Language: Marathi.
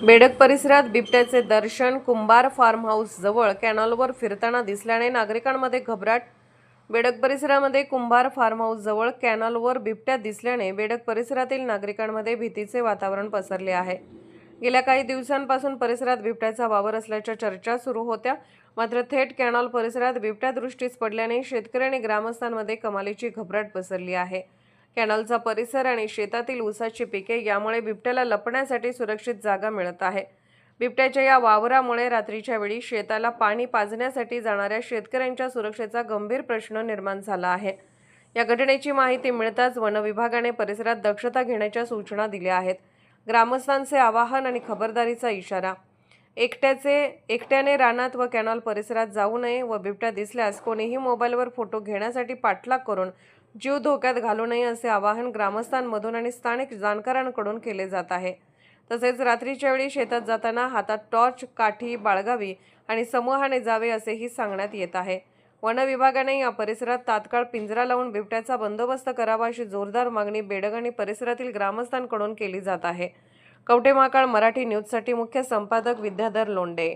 बेडग परिसरात बिबट्याचे दर्शन. कुंभार फार्म हाऊस जवळ कॅनॉलवर फिरताना दिसल्याने नागरिकांमध्ये घबराट. बेडग परिसरामध्ये कुंभार फार्म हाऊस जवळ कॅनॉलवर बिबट्या दिसल्याने बेडग परिसरातील नागरिकांमध्ये भीतीचे वातावरण पसरले आहे. गेल्या काही दिवसांपासून परिसरात बिबट्याचा वावर असल्याच्या चर्चा सुरू होत्या. मात्र थेट कॅनॉल परिसरात बिबट्या दृष्टीस पडल्याने शेतकरी आणि ग्रामस्थांमध्ये कमालीची घबराट पसरली आहे. कॅनॉलचा परिसर आणि शेतातील ऊसाची पिके यामुळे बिबट्याला लपण्यासाठी सुरक्षित जागा मिळत आहे. बिबट्याच्या या वावरामुळे रात्रीच्या वेळी शेताला पाणी पाजण्यासाठी जाणाऱ्या शेतकऱ्यांच्या सुरक्षेचा गंभीर प्रश्न निर्माण झाला आहे. या घटनेची माहिती मिळताच वन विभागाने परिसरात दक्षता घेण्याच्या सूचना दिल्या आहेत. ग्रामस्थांचे आवाहन आणि खबरदारीचा इशारा. एकट्याने रानात व कॅनॉल परिसरात जाऊ नये व बिबट्या दिसल्यास कोणीही मोबाईलवर फोटो घेण्यासाठी पाठलाग करून जीव धोक्यात घालू नये असे आवाहन ग्रामस्थांमधून आणि स्थानिक जाणकारांकडून केले जात आहे. तसेच रात्रीच्या वेळी शेतात जाताना हातात टॉर्च काठी बाळगावी आणि समूहाने जावे असेही सांगण्यात येत आहे. वन विभागाने या परिसरात तात्काळ पिंजरा लावून बिबट्याचा बंदोबस्त करावा अशी जोरदार मागणी बेडग आणि परिसरातील ग्रामस्थांकडून केली जात आहे. कवठे महाकाळ मराठी न्यूजसाठी मुख्य संपादक विद्याधर लोंढे.